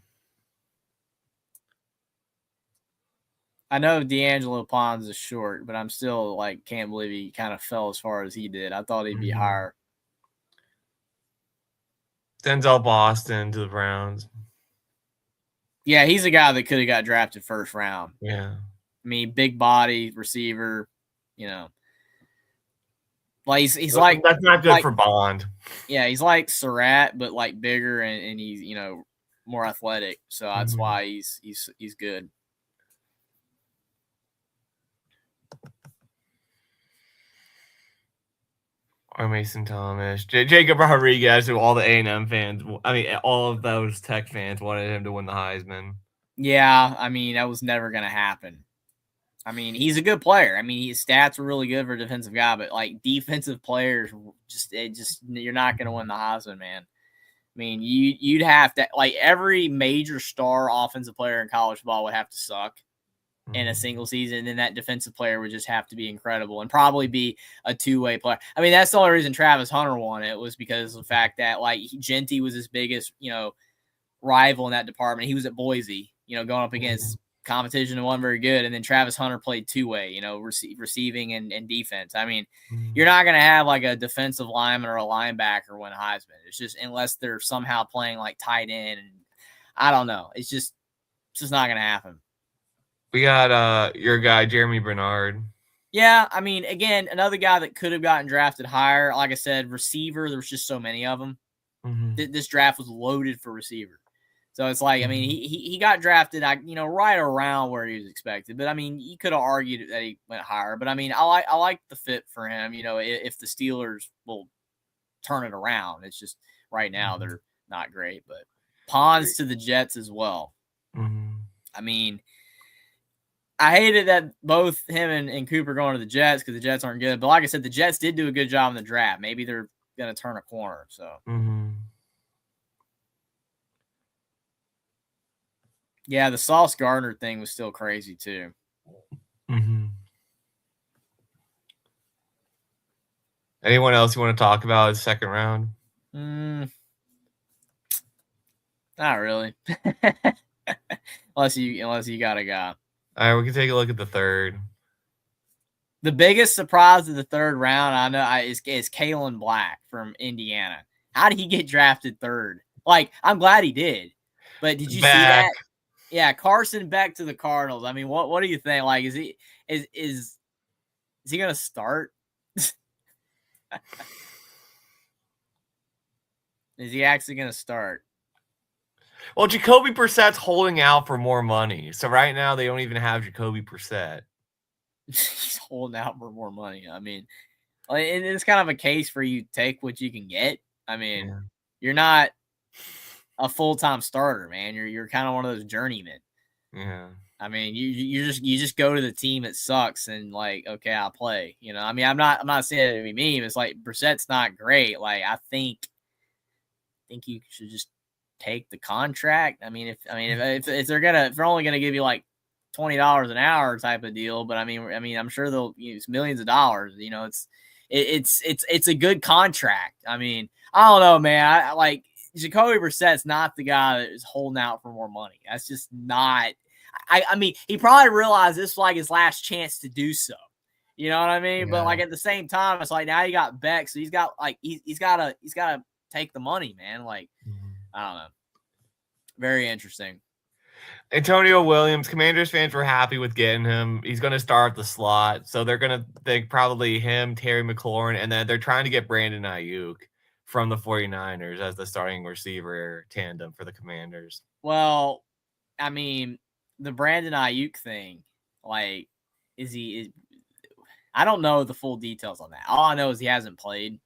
I know D'Angelo Pons is short, but I'm still like can't believe he kind of fell as far as he did. I thought he'd be higher. Denzel Boston to the Browns. Yeah, he's a guy that could have got drafted first round. Yeah. I mean, big body receiver, you know. Like he's like that's not good like, for Bond. Yeah, he's like Surratt, but like bigger and he's more athletic. So that's why he's good. Or Mason Thomas, Jacob Rodriguez, who all the A&M fans, I mean, all of those Tech fans wanted him to win the Heisman. Yeah, I mean, that was never going to happen. I mean, he's a good player. I mean, his stats were really good for a defensive guy, but like defensive players, you're not going to win the Heisman, man. I mean, you'd have to like every major star offensive player in college football would have to suck in a single season, and then that defensive player would just have to be incredible and probably be a two-way player. I mean, that's the only reason Travis Hunter won it was because of the fact that like Genty was his biggest, rival in that department. He was at Boise, going up against competition and wasn't very good, and then Travis Hunter played two-way, receiving and defense. I mean, you're not going to have like a defensive lineman or a linebacker win Heisman. It's just unless they're somehow playing like tight end, and I don't know. It's just not going to happen. We got your guy, Jeremy Bernard. Yeah, I mean, again, another guy that could have gotten drafted higher. Like I said, receiver, there was just so many of them. This draft was loaded for receiver. So it's like, I mean, he got drafted, right around where he was expected. But, I mean, you could have argued that he went higher. But, I mean, I like the fit for him, if the Steelers will turn it around. It's just right now they're not great. But Pons to the Jets as well. I mean, I hated that both him and Cooper going to the Jets because the Jets aren't good. But like I said, the Jets did do a good job in the draft. Maybe they're going to turn a corner. So, yeah, the Sauce Gardner thing was still crazy too. Anyone else you want to talk about in the second round? Not really. unless you got a guy. All right, we can take a look at the third. The biggest surprise of the third round, I know, is Kalen Black from Indiana. How did he get drafted third? Like, I'm glad he did. But did you see that? Yeah, Carson Beck to the Cardinals. I mean, what do you think? Like, is he gonna start? Is he actually gonna start? Well, Jacoby Brissett's holding out for more money. So right now they don't even have Jacoby Brissett. He's holding out for more money. I mean, it's kind of a case for you take what you can get. I mean, you're not a full-time starter, man. You're kind of one of those journeymen. Yeah. I mean, you just go to the team that sucks and like, okay, I'll play. I mean, I'm not saying it to be mean. It's like Brissett's not great. Like, I think you should just take the contract. I mean, if they're only gonna give you like $20 an hour type of deal, but I mean, I'm sure they'll use millions of dollars. It's a good contract. I mean, I don't know, man. I like Jacoby Brissett's not the guy that is holding out for more money. That's just not. I mean, he probably realized this was like his last chance to do so. You know what I mean? Yeah. But like at the same time, it's like now you got Beck, so he's got like he's gotta take the money, man. Like I don't know. Very interesting. Antonio Williams, Commanders fans were happy with getting him. He's going to start the slot. So they're going to think probably him, Terry McLaurin, and then they're trying to get Brandon Ayuk from the 49ers as the starting receiver tandem for the Commanders. Well, I mean, the Brandon Ayuk thing, like, I don't know the full details on that. All I know is he hasn't played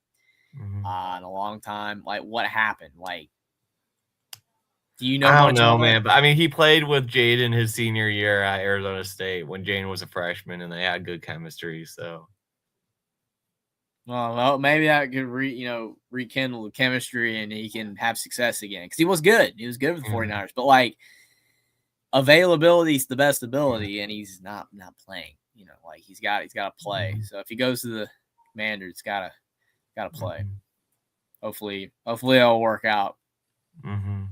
in a long time. Like, what happened? Like, Do you know I don't much know, on it? man. But I mean, he played with Jaden his senior year at Arizona State when Jaden was a freshman and they had good chemistry. So, Well, maybe that could rekindle the chemistry and he can have success again because he was good. He was good with the 49ers, but like availability is the best ability, and he's not playing. Like he's got to play. So if he goes to the Commanders, gotta play. Hopefully it'll work out. All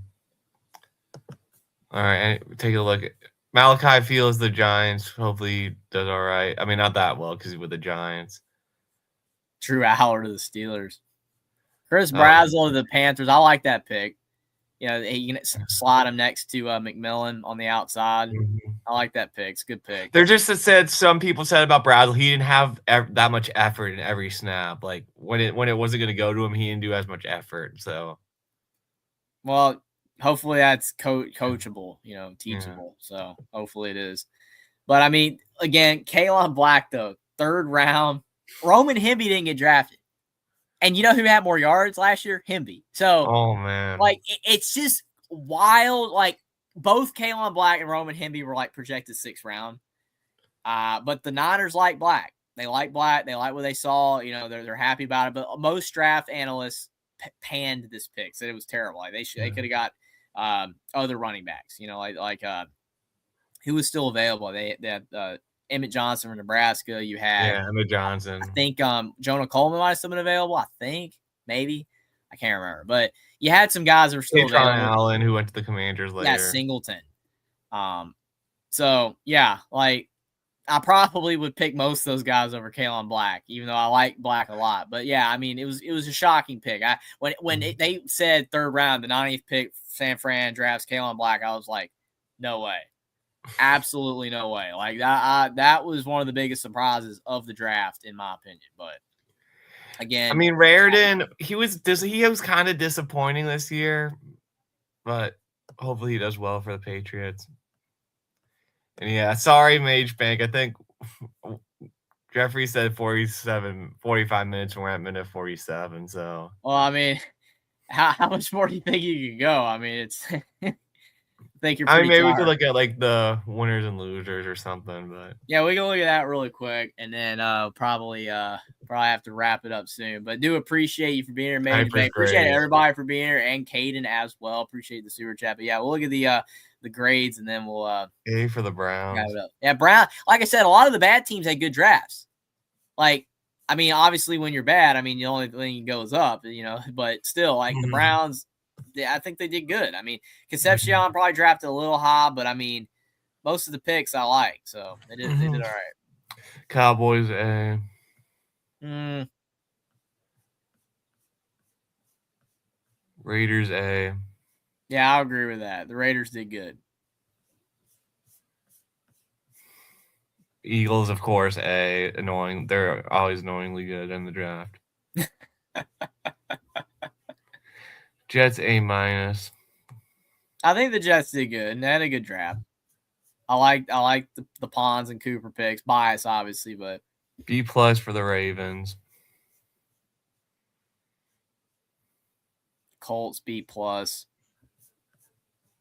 right, take a look. Malachi Fields, the Giants. Hopefully he does all right. I mean, not that well because he's with the Giants. Drew Aller to the Steelers. Chris Brazzell to the Panthers. I like that pick. You can slide him next to McMillan on the outside. I like that pick. It's a good pick. Some people said about Brazzell, he didn't have that much effort in every snap. Like when it wasn't going to go to him, he didn't do as much effort. So, well, hopefully that's coachable, teachable. Yeah. So hopefully it is. But I mean, again, Kaelon Black though, 3rd round. Roman Hemby didn't get drafted. And you know who had more yards last year? Hemby. So, oh man, like it's just wild. Like both Kaelon Black and Roman Hemby were like projected 6th round. But the Niners like Black. They like Black. They like what they saw. They're happy about it. But most draft analysts panned this pick, said it was terrible. Like they could have got other running backs. Who was still available? They had Emmett Johnson from Nebraska. You had Emmett Johnson. I think Jonah Coleman might have still been available. I think maybe I can't remember, but you had some guys that were still available. Allen, who went to the Commanders later. Yeah, Singleton. So yeah, like I probably would pick most of those guys over Kaelon Black, even though I like Black a lot. But yeah, I mean it was a shocking pick. When they said 3rd round, the 90th pick, San Fran drafts Kaelon Black, I was like, no way. Absolutely no way. Like that was one of the biggest surprises of the draft, in my opinion. But again, I mean, Raritan, he was kind of disappointing this year, but hopefully he does well for the Patriots. And yeah, sorry, Mage Bank. I think Jeffrey said 45 minutes, and we're at minute 47. So, well, I mean, how much more do you think you can go? I mean, it's. Maybe we could look at like the winners and losers or something, but yeah, we can look at that really quick, and then probably have to wrap it up soon. But do appreciate you for being here, Mage Bank. Appreciate everybody for being here, and Caden as well. Appreciate the super chat. But yeah, we'll look at the grades, and then we'll A for the Browns. Yeah, Brown. Like I said, a lot of the bad teams had good drafts. Like, I mean, obviously when you're bad, I mean, the only thing goes up, But still, like the Browns. I think they did good. I mean, Concepcion probably drafted a little high, but I mean, most of the picks I like, so they did all right. Cowboys A. Raiders A. Yeah, I agree with that. The Raiders did good. Eagles, of course, A. Annoying. They're always annoyingly good in the draft. Jets A-. I think the Jets did good and they had a good draft. I like the Pons and Cooper picks. Bias, obviously, but B+ for the Ravens. Colts B+.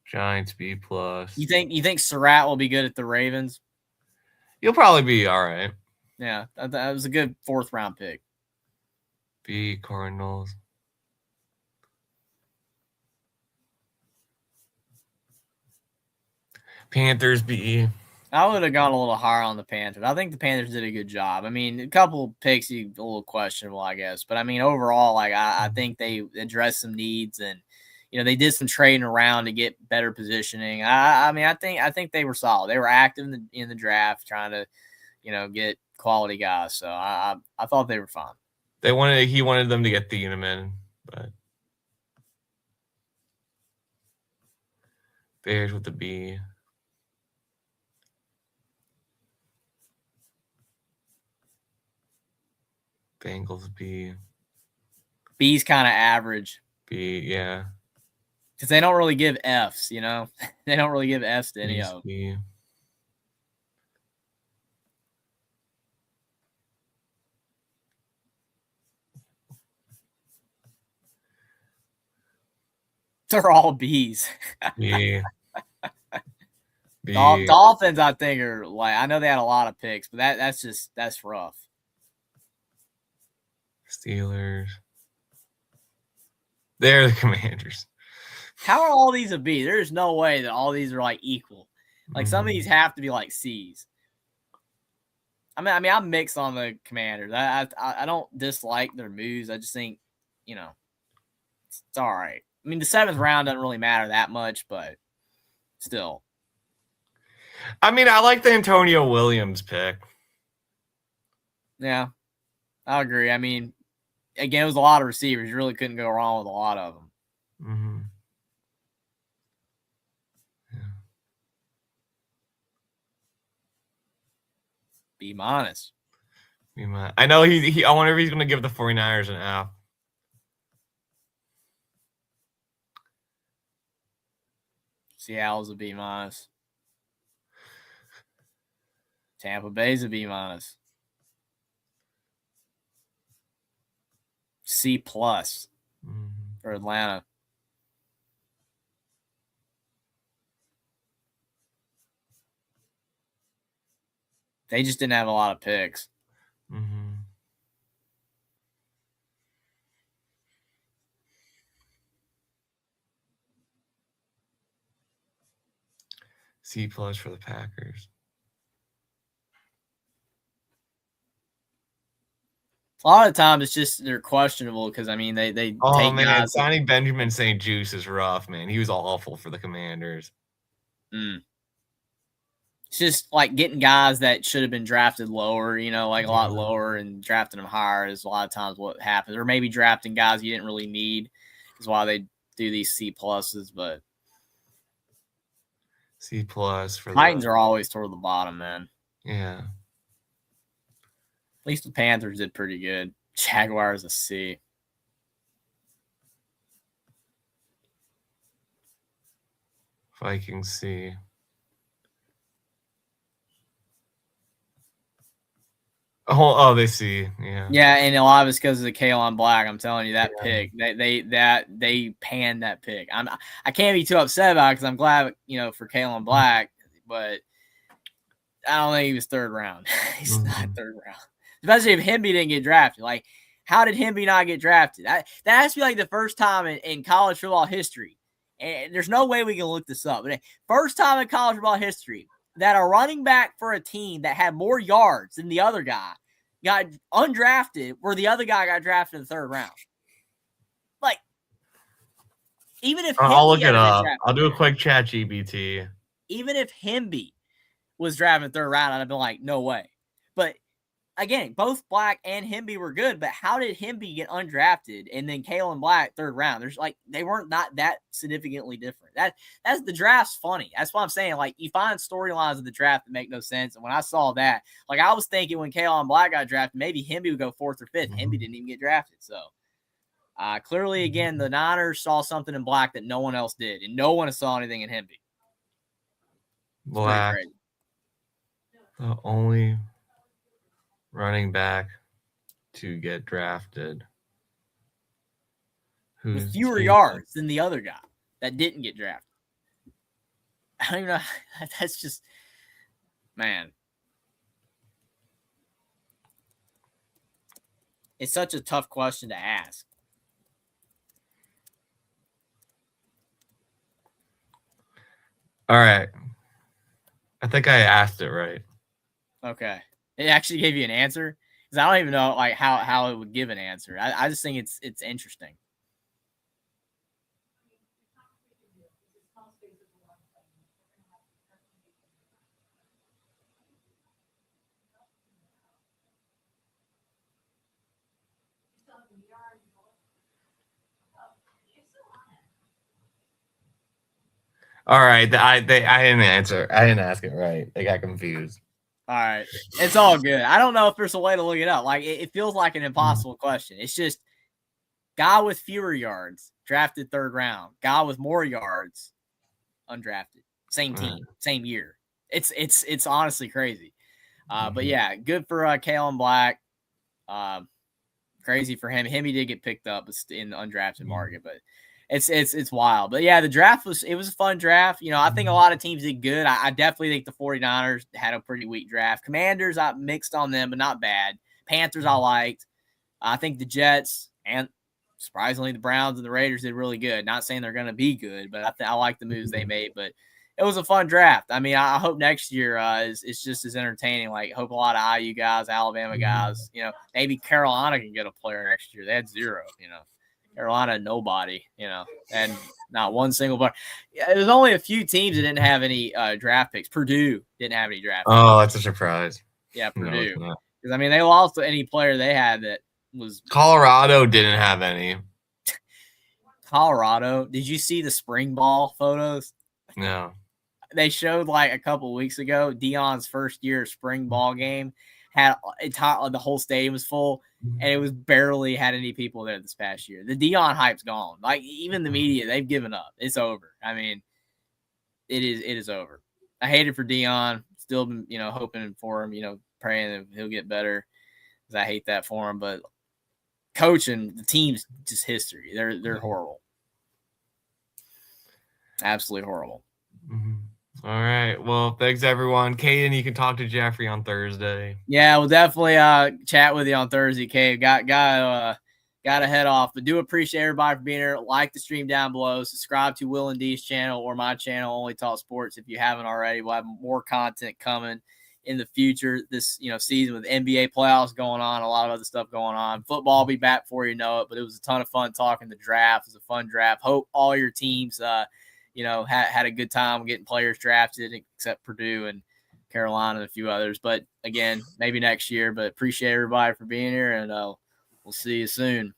Giants B+. You think Surratt will be good at the Ravens? He'll probably be all right. Yeah, that was a good 4th round pick. B Cardinals. Panthers B. I would have gone a little higher on the Panthers. I think the Panthers did a good job. I mean, a couple picks a little questionable, I guess. But I mean, overall, like I think they addressed some needs and they did some trading around to get better positioning. I think they were solid. They were active in the draft, trying to, get quality guys. So I thought they were fine. He wanted them to get Thieneman, but Bears with the B. Bengals B. B's kind of average. B, yeah. Because they don't really give Fs, They don't really give Fs to any of them. They're all B's. B. B. Dolphins, I think, are like, I know they had a lot of picks, but that's rough. Steelers. They're the Commanders. How are all these a B? There's no way that all these are like equal. Like some of these have to be like C's. I mean, I'm mixed on the Commanders. I don't dislike their moves. I just think, it's all right. I mean, the 7th round doesn't really matter that much, but still. I mean, I like the Antonio Williams pick. Yeah, I agree. I mean, again, it was a lot of receivers. You really couldn't go wrong with a lot of them. Mm-hmm. Yeah. B-. I know I wonder if he's going to give the 49ers an F. Seattle's a B-. Tampa Bay's a B-. C+ for Atlanta. They just didn't have a lot of picks. Mm-hmm. C+ for the Packers. A lot of times it's just they're questionable because, I mean, they take guys. Donnie Benjamin St. Juice is rough, man. He was awful for the Commanders. It's just like getting guys that should have been drafted lower, like a lot lower, and drafting them higher is a lot of times what happens. Or maybe drafting guys you didn't really need is why they do these C+. But C+ for Titans are always toward the bottom, man. Yeah. At least the Panthers did pretty good. Jaguars a C. Vikings C. Oh, they see. Yeah. Yeah, and a lot of it's because of the Kalen Black. I'm telling you, that pick. They panned that pick. I can't be too upset about it because I'm glad, for Kalen Black, but I don't think he was 3rd round. He's not 3rd round. Especially if Hemby didn't get drafted. Like, how did Hemby not get drafted? That has to be like the first time in college football history. And there's no way we can look this up. But first time in college football history that a running back for a team that had more yards than the other guy got undrafted, where the other guy got drafted in the 3rd round. Like, even if I'll look it up. I'll do a quick chat GPT. Even if Hemby was drafted in the 3rd round, I'd have been like, no way. But again, both Black and Hemby were good, but how did Hemby get undrafted and then Kalen Black 3rd round? There's they weren't not that significantly different. That's the draft's funny. That's what I'm saying. Like, you find storylines of the draft that make no sense. And when I saw that, like, I was thinking when Kalen Black got drafted, maybe Hemby would go 4th or 5th. Hemby didn't even get drafted. So clearly, again, the Niners saw something in Black that no one else did, and no one saw anything in Hemby. Black, the only running back to get drafted with fewer yards than the other guy that didn't get drafted. I don't even know. That's just, man. It's such a tough question to ask. All right. I think I asked it right. Okay. It actually gave you an answer? Because I don't even know how it would give an answer. I just think it's interesting. All right. I didn't answer. I didn't ask it right. They got confused. All right. It's all good. I don't know if there's a way to look it up. Like, it feels like an impossible question. It's just guy with fewer yards, drafted 3rd round. Guy with more yards, undrafted. Same team, same year. It's honestly crazy. But yeah, good for Kalen Black. Crazy for him. Hemby did get picked up in the undrafted market, but It's wild. But yeah, the draft was a fun draft. You know, I think a lot of teams did good. I definitely think the 49ers had a pretty weak draft. Commanders, I mixed on them, but not bad. Panthers I liked. I think the Jets and surprisingly the Browns and the Raiders did really good. Not saying they're going to be good, but I like the moves they made. But it was a fun draft. I mean, I hope next year is just as entertaining. Like, hope a lot of IU guys, Alabama guys, you know, maybe Carolina can get a player next year. They had 0, you know. Carolina, nobody, you know, and not one single player. Yeah, there's only a few teams that didn't have any draft picks. Purdue didn't have any draft picks. Oh, that's a surprise. Yeah, Purdue. Because, I mean, they lost any player they had that was – Colorado didn't have any. Colorado. Did you see the spring ball photos? No. They showed like a couple of weeks ago, Deion's first year spring ball game had the whole stadium was full, and it was barely had any people there this past year. The Deion hype's gone. Like, even the media, they've given up. It's over. I mean, it is over. I hate it for Deion. Still been, you know, hoping for him, you know, praying that he'll get better, because I hate that for him. But coaching, the team's just history. They're horrible. Absolutely horrible. Mm-hmm. All right. Well, thanks everyone. Caden, you can talk to Jeffrey on Thursday. Yeah, we'll definitely chat with you on Thursday, Cade. Got to head off, but do appreciate everybody for being here. Like the stream down below. Subscribe to Will and D's channel or my channel, Only Talk Sports, if you haven't already. We'll have more content coming in the future this season with NBA playoffs going on, a lot of other stuff going on. Football will be back before you know it, but it was a ton of fun talking the draft. It was a fun draft. Hope all your teams had a good time getting players drafted, except Purdue and Carolina and a few others. But again, maybe next year. But appreciate everybody for being here, and we'll see you soon.